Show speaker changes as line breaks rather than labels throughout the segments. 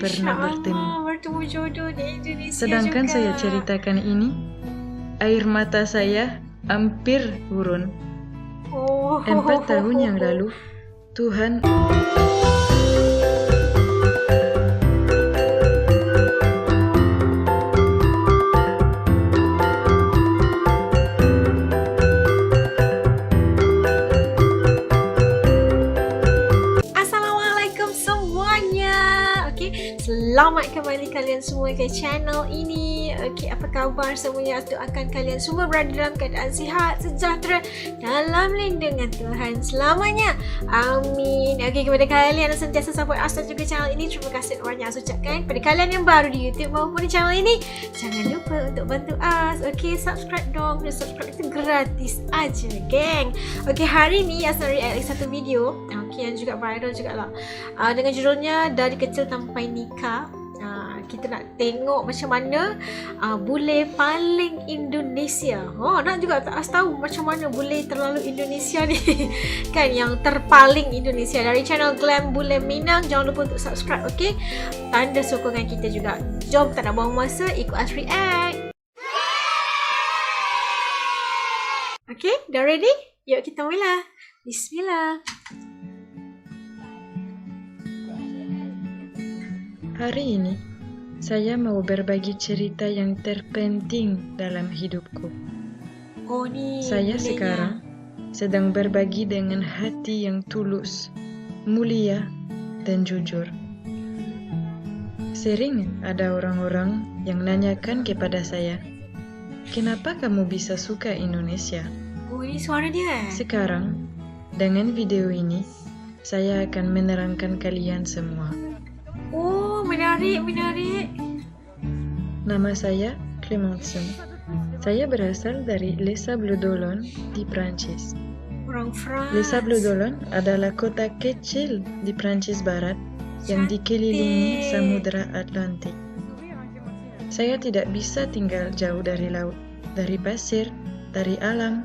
pernah bertemu.
Bertemu jodoh di Indonesia
Sedangkan
juga.
saya ceritakan ini, air mata saya hampir turun. 4 tahun yang lalu, Tuhan
Assalamualaikum semuanya. Selamat kembali kalian semua ke channel ini. Apa khabar semuanya? Doakan kalian semua berada dalam keadaan sihat, sejahtera, dalam lindungan Tuhan selamanya. Amin. Kepada kalian yang sentiasa support Asal juga channel ini, terima kasih banyak Asal ucapkan. Kepada kalian yang baru di YouTube maupun di channel ini, jangan lupa untuk bantu As. Subscribe dong. Dan subscribe itu gratis aja, geng. Hari ni Asal react satu video yang juga viral jugalah, dengan judulnya Dari Kecil Sampai Nikah. Kita nak tengok macam mana bule paling Indonesia. Nak juga tak tahu macam mana bule terlalu Indonesia ni kan, yang terpaling Indonesia, dari channel Glam Bule Minang. Jangan lupa untuk subscribe, tanda sokongan kita juga. Jom tak nak buang masa, ikut As react. Dah ready? Yuk kita mula. Bismillah.
hari ini, saya mau berbagi cerita yang terpenting dalam hidupku. Saya sekarang sedang berbagi dengan hati yang tulus, mulia, dan jujur. Sering ada orang-orang yang nanyakan kepada saya, kenapa kamu bisa suka Indonesia?
Ini suara dia.
Sekarang, dengan video ini, saya akan menerangkan kalian semua.
Menarik.
Nama saya Clementine. Saya berasal dari Les Sables-d'Olonne di Prancis.
Orang France.
Les Sables-d'Olonne adalah kota kecil di Prancis Barat yang dikelilingi Samudra Atlantik. Saya tidak bisa tinggal jauh dari laut, dari pasir, dari alam.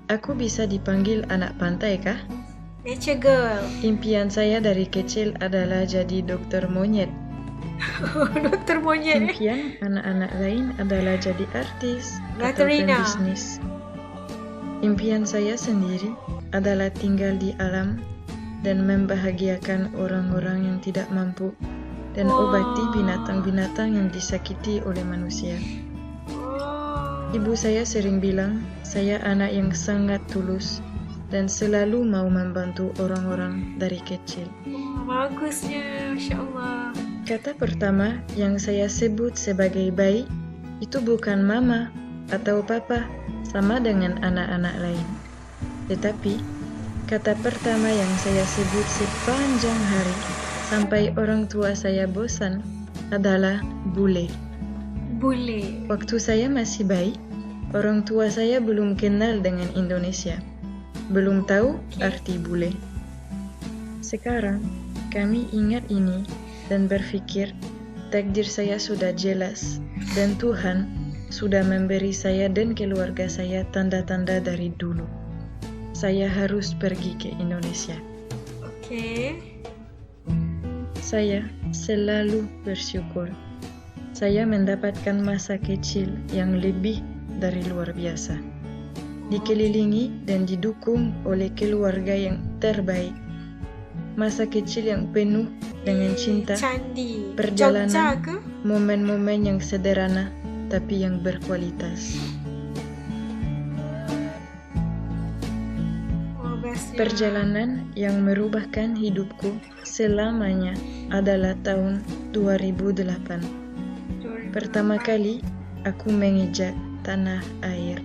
Aku bisa dipanggil anak pantai kah?
Nature girl.
Impian saya dari kecil adalah jadi dokter monyet.
Dokter monyet.
Impian anak-anak lain adalah jadi artis atau
Gatorina.
pembisnis. Impian saya sendiri adalah tinggal di alam dan membahagiakan orang-orang yang tidak mampu dan obati binatang-binatang yang disakiti oleh manusia. Ibu saya sering bilang saya anak yang sangat tulus dan selalu mau membantu orang-orang dari kecil.
Bagusnya, Masya Allah.
Kata pertama yang saya sebut sebagai bayi itu bukan mama atau papa sama dengan anak-anak lain. Tetapi kata pertama yang saya sebut sepanjang hari sampai orang tua saya bosan adalah bule.
Bule.
Waktu saya masih bayi, orang tua saya belum kenal dengan Indonesia. Belum tahu arti bule. Sekarang, kami ingat ini dan berpikir takdir saya sudah jelas dan Tuhan sudah memberi saya dan keluarga saya tanda-tanda dari dulu. Saya harus pergi ke Indonesia. Saya selalu bersyukur. Saya mendapatkan masa kecil yang lebih dari luar biasa. Dikelilingi dan didukung oleh keluarga yang terbaik. Masa kecil yang penuh dengan cinta,
Candi
perjalanan,
Jogja ke?
momen-momen yang sederhana tapi yang berkualitas.
Bestnya.
Perjalanan yang merubahkan hidupku selamanya adalah tahun 2008. Pertama kali aku menginjak tanah air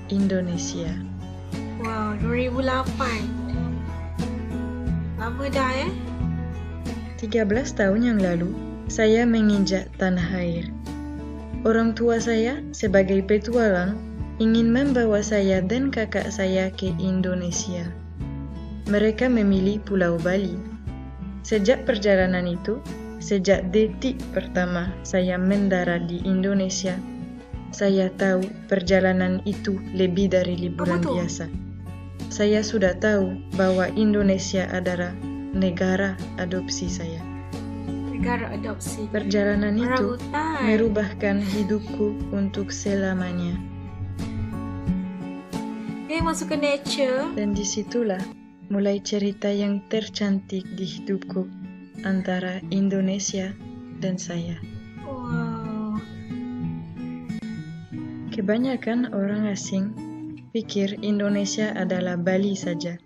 Indonesia.
2008. Lama dah
13 tahun yang lalu, saya menginjak tanah air. Orang tua saya sebagai petualang ingin membawa saya dan kakak saya ke Indonesia. Mereka memilih Pulau Bali. Sejak perjalanan itu, sejak detik pertama saya mendarat di Indonesia, saya tahu perjalanan itu lebih dari liburan biasa. Saya sudah tahu bahwa Indonesia adalah negara adopsi saya.
Negara adopsi.
Perjalanan itu
Orangutan.
merubahkan hidupku untuk selamanya.
Dia masuk ke nature.
Dan disitulah mulai cerita yang tercantik di hidupku antara Indonesia dan saya.
Wow.
Kebanyakan orang asing pikir Indonesia adalah Bali saja.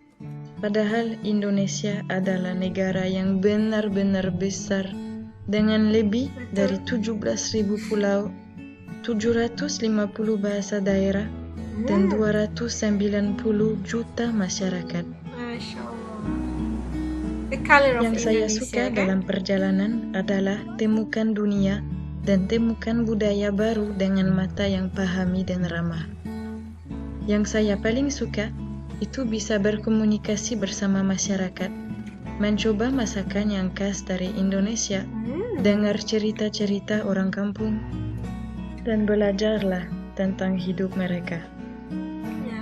Padahal Indonesia adalah negara yang benar-benar besar dengan lebih dari 17.000 pulau, 750 bahasa daerah, dan 290 juta masyarakat.
Masya Allah. The color of
Yang saya
Indonesia,
suka
kan?
dalam perjalanan adalah temukan dunia dan temukan budaya baru dengan mata yang pahami dan ramah. Yang saya paling suka itu bisa berkomunikasi bersama masyarakat, mencoba masakan yang khas dari Indonesia, dengar cerita-cerita orang kampung, dan belajarlah tentang hidup mereka.
Ya.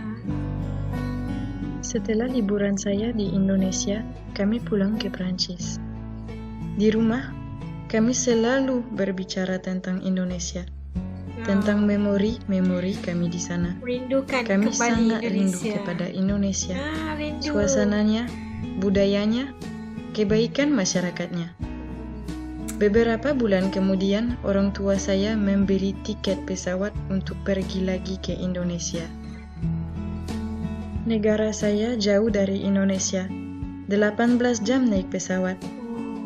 Setelah liburan saya di Indonesia, kami pulang ke Prancis. Di rumah, kami selalu berbicara tentang Indonesia, tentang memori-memori kami di sana.
Rindukan
Kami
kembali
sangat rindu
Indonesia.
kepada Indonesia,
Rindu.
suasananya, budayanya, kebaikan masyarakatnya. Beberapa bulan kemudian, orang tua saya membeli tiket pesawat untuk pergi lagi ke Indonesia. Negara saya jauh dari Indonesia, 18 jam naik pesawat.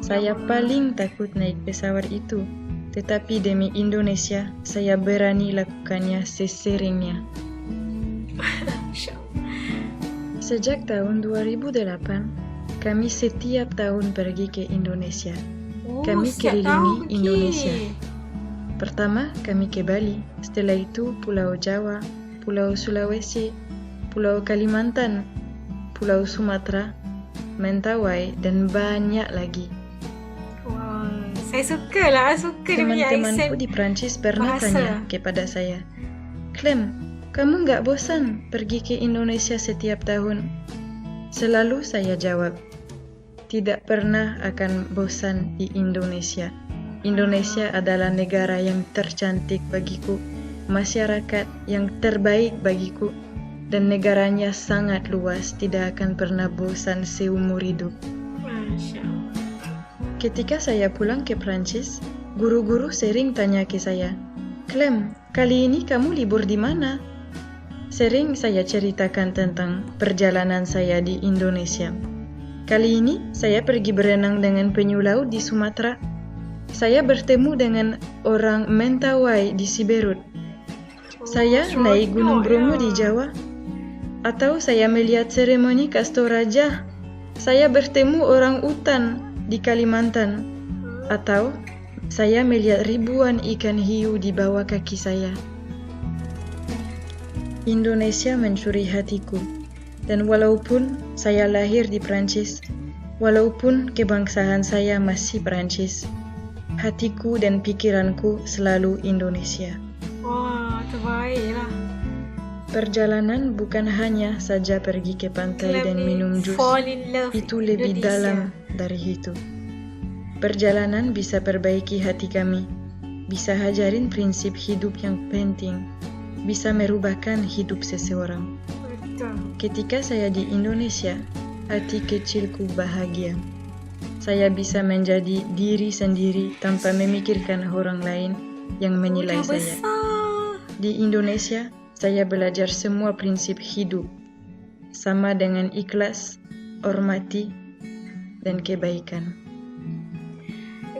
Saya paling takut naik pesawat itu, tetapi demi Indonesia, saya berani lakukannya seseringnya. Sejak tahun 2008, kami setiap tahun pergi ke Indonesia. Kami kelilingi Indonesia. Pertama, kami ke Bali. Setelah itu, Pulau Jawa, Pulau Sulawesi, Pulau Kalimantan, Pulau Sumatera, Mentawai, dan banyak lagi.
Wow, saya suka dia punya
Teman-temanku
accent
di Prancis pernah
bahasa.
tanya kepada saya, "Clem, kamu nggak bosan pergi ke Indonesia setiap tahun?" Selalu saya jawab, tidak pernah akan bosan di Indonesia. Indonesia adalah negara yang tercantik bagiku, masyarakat yang terbaik bagiku, dan negaranya sangat luas, tidak akan pernah bosan seumur hidup.
Masya Allah.
Ketika saya pulang ke Prancis, guru-guru sering tanya ke saya, "Clem, kali ini kamu libur di mana?" Sering saya ceritakan tentang perjalanan saya di Indonesia. Kali ini saya pergi berenang dengan penyu laut di Sumatera. Saya bertemu dengan orang Mentawai di Siberut. Saya naik Gunung Bromo di Jawa. Atau saya melihat seremoni Kastoraja. Saya bertemu orang utan di Kalimantan. Atau saya melihat ribuan ikan hiu di bawah kaki saya. Indonesia mencuri hatiku. Dan walaupun saya lahir di Prancis, walaupun kebangsaan saya masih Prancis, hatiku dan pikiranku selalu Indonesia.
Wah, terbaiklah.
Perjalanan bukan hanya saja pergi ke pantai dan minum jus.
Fall in love
Itu lebih
Indonesia.
dalam dari itu. Perjalanan bisa perbaiki hati kami, bisa ajarin prinsip hidup yang penting, bisa merubahkan hidup seseorang.
Betul.
Ketika saya di Indonesia, hati kecilku bahagia. Saya bisa menjadi diri sendiri tanpa memikirkan orang lain yang menilai
Udah
saya.
besar.
Di Indonesia, saya belajar semua prinsip hidup, sama dengan ikhlas, hormati, dan kebaikan.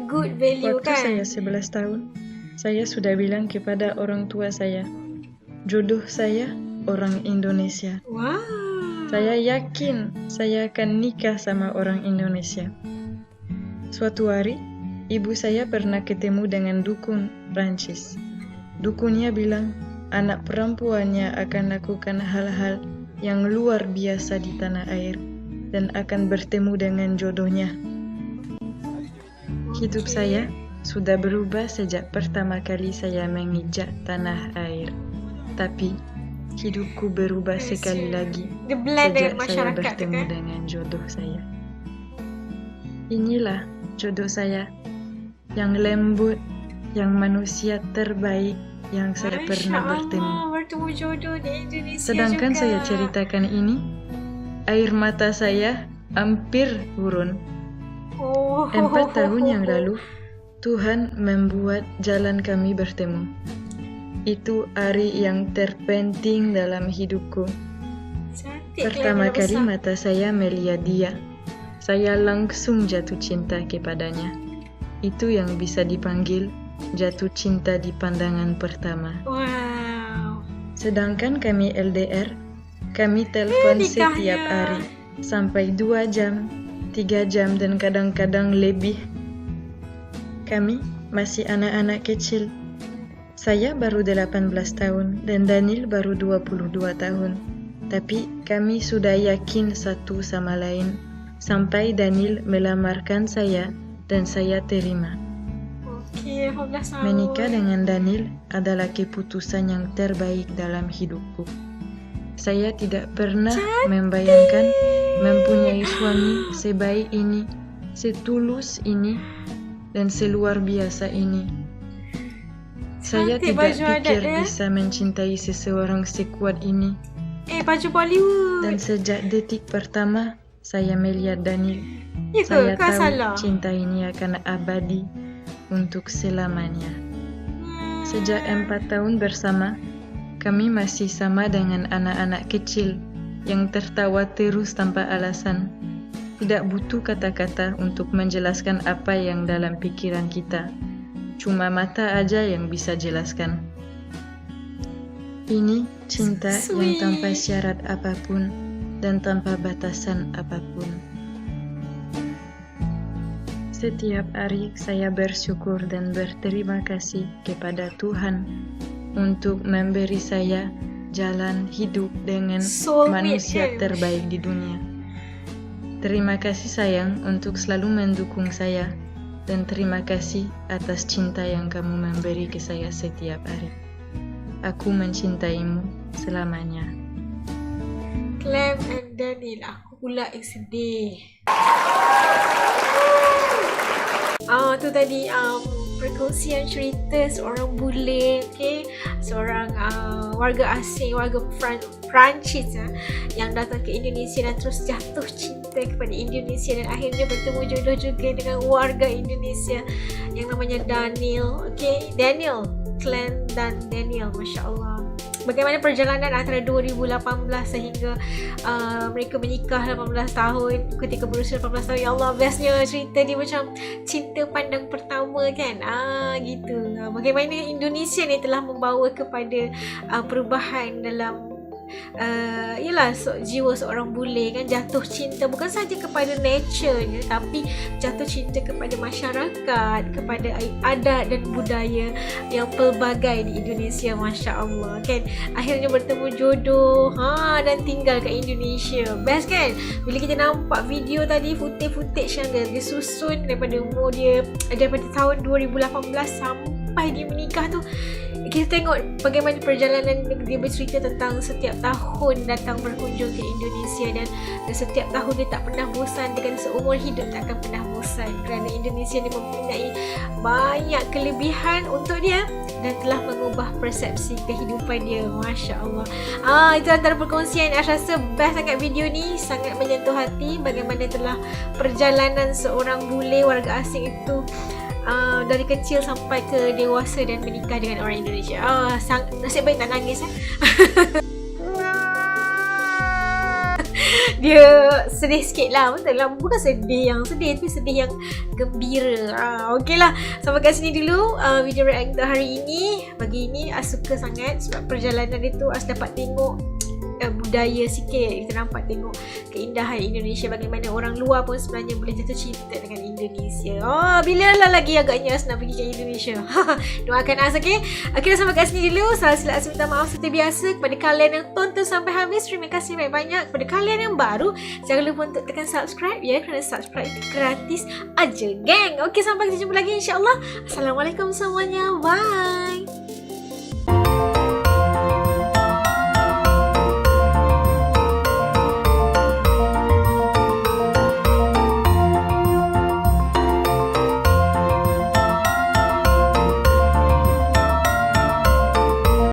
Good value
Waktu
kan?
saya 11 tahun, saya sudah bilang kepada orang tua saya, jodoh saya orang Indonesia.
Wow.
Saya yakin saya akan nikah sama orang Indonesia. Suatu hari, ibu saya pernah ketemu dengan dukun Prancis. Dukunnya bilang, anak perempuannya akan lakukan hal-hal yang luar biasa di tanah air dan akan bertemu dengan jodohnya. Hidup saya sudah berubah sejak pertama kali saya menginjak tanah air. Tapi hidupku berubah sekali lagi
Dia blend dengan
sejak saya
masyarakat tu
bertemu
kan?
dengan jodoh saya. Inilah jodoh saya, yang lembut, yang manusia terbaik yang saya pernah bertemu.
Bertemu jodoh di Indonesia
Sedangkan
juga.
saya ceritakan ini, air mata saya hampir turun. 4 tahun yang lalu, Tuhan membuat jalan kami bertemu. Itu hari yang terpenting dalam hidupku.
Cantik,
Pertama
kelihatan
kali
besar.
mata saya melihat dia, saya langsung jatuh cinta kepadanya. Itu yang bisa dipanggil jatuh cinta di pandangan pertama.
Wow.
Sedangkan kami LDR, kami telepon
Nikahnya.
setiap hari, sampai 2 jam, 3 jam, dan kadang-kadang lebih. Kami masih anak-anak kecil. Saya baru 18 tahun dan Daniel baru 22 tahun. Tapi kami sudah yakin satu sama lain sampai Daniel melamarkan saya dan saya terima.
Okey, 18 tahun.
Menikah dengan Daniel adalah keputusan yang terbaik dalam hidupku. Saya tidak pernah membayangkan mempunyai suami sebaik ini, setulus ini, dan seluar biasa ini. Saya
Cantik
tidak
baju adat
pikir
dia.
bisa mencintai seseorang sekuat ini.
Baju Bollywood.
Dan sejak detik pertama saya melihat Daniel,
Ya ke?
saya
Kau
tahu
salah?
cinta ini akan abadi untuk selamanya. Sejak 4 tahun bersama, kami masih sama dengan anak-anak kecil yang tertawa terus tanpa alasan. Tidak butuh kata-kata untuk menjelaskan apa yang dalam pikiran kita. Cuma mata aja yang bisa jelaskan. Ini cinta yang tanpa syarat apapun dan tanpa batasan apapun. Setiap hari saya bersyukur dan berterima kasih kepada Tuhan untuk memberi saya jalan hidup dengan manusia terbaik di dunia. Terima kasih sayang untuk selalu mendukung saya, dan terima kasih atas cinta yang kamu memberi ke saya setiap hari. Aku mencintaimu selamanya.
Clem and Daniel. Aku pula yang sedih. Tu tadi perkongsian cerita seorang bule, seorang warga asing, warga Perancis yang datang ke Indonesia dan terus jatuh cinta kepada Indonesia dan akhirnya bertemu jodoh juga dengan warga Indonesia yang namanya Daniel. Daniel, Clem dan Daniel, Masya Allah. Bagaimana perjalanan antara 2018 sehingga mereka menikah 18 tahun, ketika berusia 18 tahun. Ya Allah, bestnya cerita dia macam cinta pandang pertama kan. Gitu. Bagaimana Indonesia ni telah membawa kepada perubahan dalam jiwa seorang bule kan, jatuh cinta bukan saja kepada nature-nya tapi jatuh cinta kepada masyarakat, kepada adat dan budaya yang pelbagai di Indonesia. Masya Allah kan, akhirnya bertemu jodoh dan tinggal kat Indonesia. Best kan bila kita nampak video tadi, footage yang dia susun daripada umur dia, daripada tahun 2018 sampai dia menikah tu. Kita tengok bagaimana perjalanan dia bercerita tentang setiap tahun datang berkunjung ke Indonesia dan setiap tahun dia tak pernah bosan, dengan seumur hidup tak akan pernah bosan kerana Indonesia ni mempunyai banyak kelebihan untuk dia dan telah mengubah persepsi kehidupan dia. Masya Allah. Itu antara perkongsian. Saya rasa best sangat video ni, sangat menyentuh hati bagaimana telah perjalanan seorang bule warga asing itu dari kecil sampai ke dewasa dan menikah dengan orang Indonesia. Nasib baik tak nangis. Dia sedih sikit lah, betul lah. Bukan sedih yang sedih, tapi sedih yang gembira. Okey lah, sampai kat sini dulu video react untuk hari ini. Pagi ini suka sangat sebab perjalanan itu dapat tengok budaya sikit. Kita nampak tengok keindahan Indonesia, bagaimana orang luar pun sebenarnya boleh jatuh cinta dengan Indonesia. Bila lah lagi agaknya nak pergi ke Indonesia. Doakan As, okey sampai kat sini dulu. Salah silap minta maaf seperti biasa. Kepada kalian yang tonton sampai habis, terima kasih banyak-banyak. Kepada kalian yang baru, jangan lupa untuk tekan subscribe ya, kerana subscribe itu gratis aja, geng. Okey, sampai kita jumpa lagi insya-Allah. Assalamualaikum semuanya. Bye.